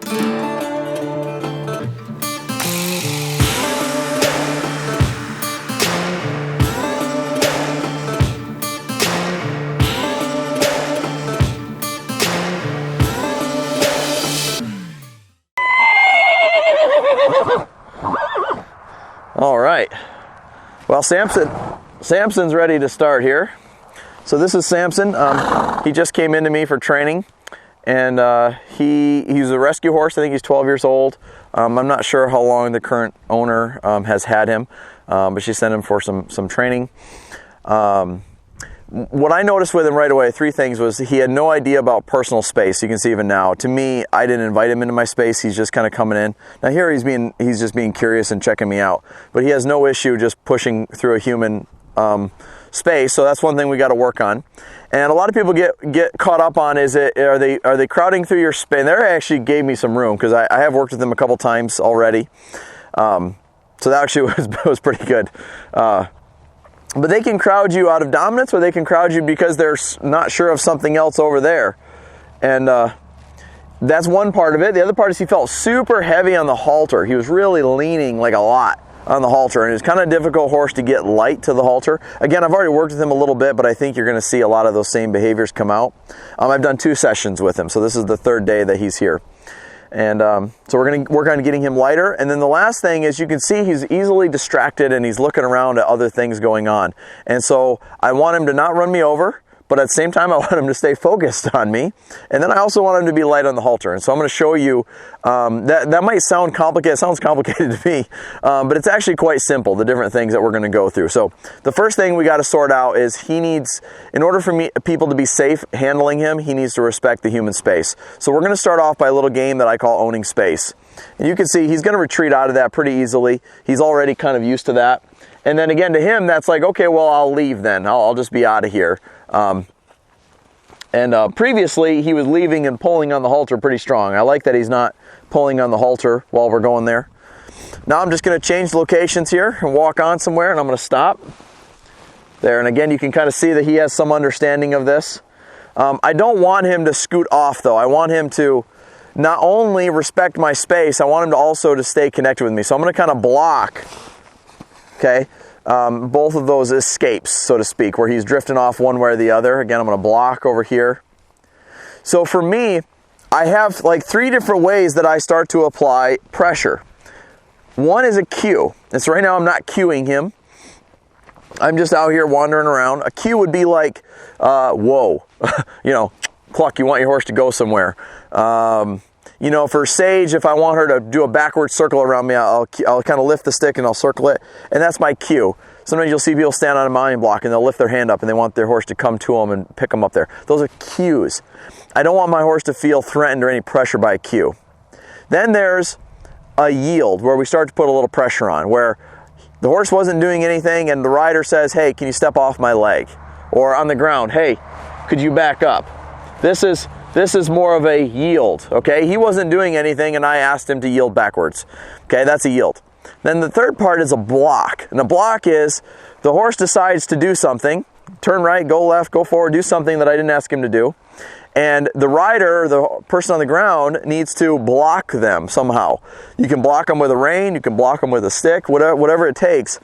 All right. Well, Samson's ready to start here. So this is Samson. He just came into me for training, and he's a rescue horse. I think he's 12 years old. I'm not sure how long the current owner has had him, but she sent him for some training. What I noticed with him right away, three things, was he had no idea about personal space. You can see even now. To me, I didn't invite him into my space. He's just kind of coming in. Now here he's just being curious and checking me out. But he has no issue just pushing through a human space. So that's one thing we got to work on. And a lot of people get caught up on, are they crowding through your space? And they actually gave me some room, because I have worked with them a couple times already. So that actually was pretty good. But they can crowd you out of dominance, or they can crowd you because they're not sure of something else over there. And that's one part of it. The other part is he felt super heavy on the halter. He was really leaning like a lot on the halter, and it was kind of a difficult horse to get light to the halter. Again, I've already worked with him a little bit, but I think you're going to see a lot of those same behaviors come out. I've done 2 sessions with him, so this is the 3rd day that he's here. And so we're going to work on getting him lighter. And then the last thing is, you can see he's easily distracted and he's looking around at other things going on. And so I want him to not run me over, but at the same time I want him to stay focused on me. And then I also want him to be light on the halter. And so I'm going to show you, that might sound complicated. It sounds complicated to me, but it's actually quite simple, the different things that we're going to go through. So the first thing we got to sort out is in order for people to be safe handling him, he needs to respect the human space. So we're going to start off by a little game that I call owning space. And you can see he's going to retreat out of that pretty easily. He's already kind of used to that. And then again, to him, that's like, okay, well, I'll leave then. I'll just be out of here. Previously, he was leaving and pulling on the halter pretty strong. I like that he's not pulling on the halter while we're going there. Now I'm just going to change locations here and walk on somewhere, and I'm going to stop there. And again, you can kind of see that he has some understanding of this. I don't want him to scoot off, though. I want him to not only respect my space, I want him to also to stay connected with me. So I'm going to kind of block, okay, both of those escapes, so to speak, where he's drifting off one way or the other. Again, I'm going to block over here. So for me, I have like 3 different ways that I start to apply pressure. One is a cue. And so right now I'm not cueing him. I'm just out here wandering around. A cue would be like, whoa, Cluck, you want your horse to go somewhere. For Sage, if I want her to do a backward circle around me, I'll kind of lift the stick and I'll circle it, and that's my cue. Sometimes you'll see people stand on a mounting block and they'll lift their hand up and they want their horse to come to them and pick them up there. Those are cues. I don't want my horse to feel threatened or any pressure by a cue. Then there's a yield, where we start to put a little pressure on, where the horse wasn't doing anything and the rider says, hey, can you step off my leg? Or on the ground, hey, could you back up? This is more of a yield, okay? He wasn't doing anything and I asked him to yield backwards. Okay, that's a yield. Then the third part is a block. And a block is the horse decides to do something, turn right, go left, go forward, do something that I didn't ask him to do. And the rider, the person on the ground, needs to block them somehow. You can block them with a rein, you can block them with a stick, whatever it takes.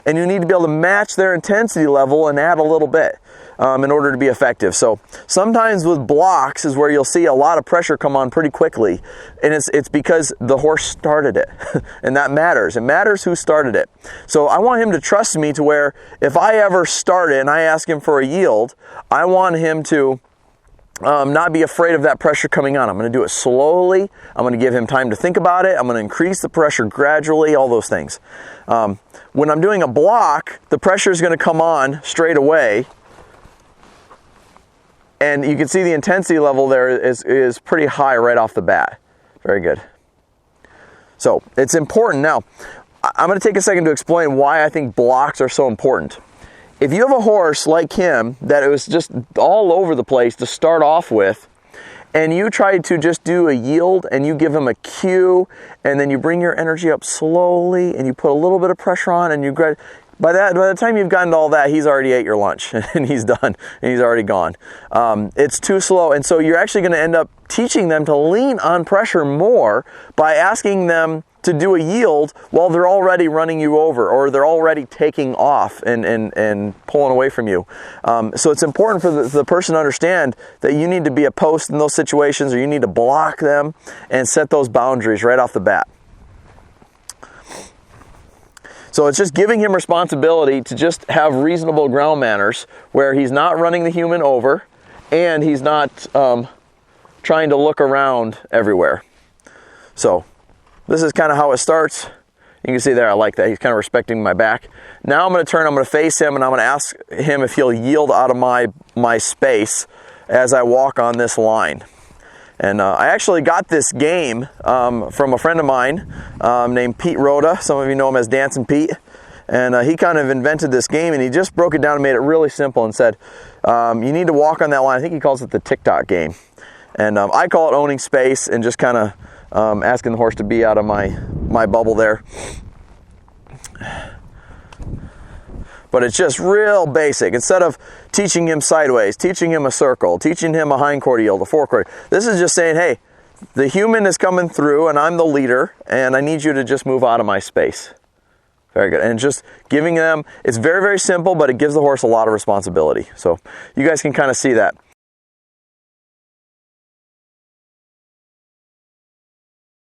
And you need to be able to match their intensity level and add a little bit in order to be effective. So sometimes with blocks is where you'll see a lot of pressure come on pretty quickly. And it's because the horse started it. And that matters. It matters who started it. So I want him to trust me to where if I ever start it and I ask him for a yield, I want him to not be afraid of that pressure coming on. I'm going to do it slowly. I'm going to give him time to think about it. I'm going to increase the pressure gradually, all those things. When I'm doing a block, the pressure is going to come on straight away. And you can see the intensity level there is pretty high right off the bat. Very good. So it's important. Now, I'm going to take a second to explain why I think blocks are so important. If you have a horse like him that it was just all over the place to start off with, and you try to just do a yield and you give him a cue, and then you bring your energy up slowly and you put a little bit of pressure on and by the time you've gotten to all that, he's already ate your lunch and he's done and he's already gone. It's too slow, and so you're actually going to end up teaching them to lean on pressure more by asking them to do a yield while they're already running you over, or they're already taking off and pulling away from you. So it's important for the person to understand that you need to be a post in those situations, or you need to block them and set those boundaries right off the bat. So it's just giving him responsibility to just have reasonable ground manners where he's not running the human over and he's not trying to look around everywhere. So this is kind of how it starts. You can see there, I like that. He's kind of respecting my back. Now I'm going to turn, I'm going to face him, and I'm going to ask him if he'll yield out of my space as I walk on this line. And I actually got this game from a friend of mine named Pete Rhoda. Some of you know him as Dancing Pete. And he kind of invented this game, and he just broke it down and made it really simple and said, you need to walk on that line. I think he calls it the TikTok game. And I call it owning space and just kind of asking the horse to be out of my bubble there. But it's just real basic. Instead of teaching him sideways, teaching him a circle, teaching him a hindquarter yield, a forequarter, this is just saying, hey, the human is coming through and I'm the leader and I need you to just move out of my space. Very good. And just giving them, it's very, very simple, but it gives the horse a lot of responsibility. So you guys can kind of see that.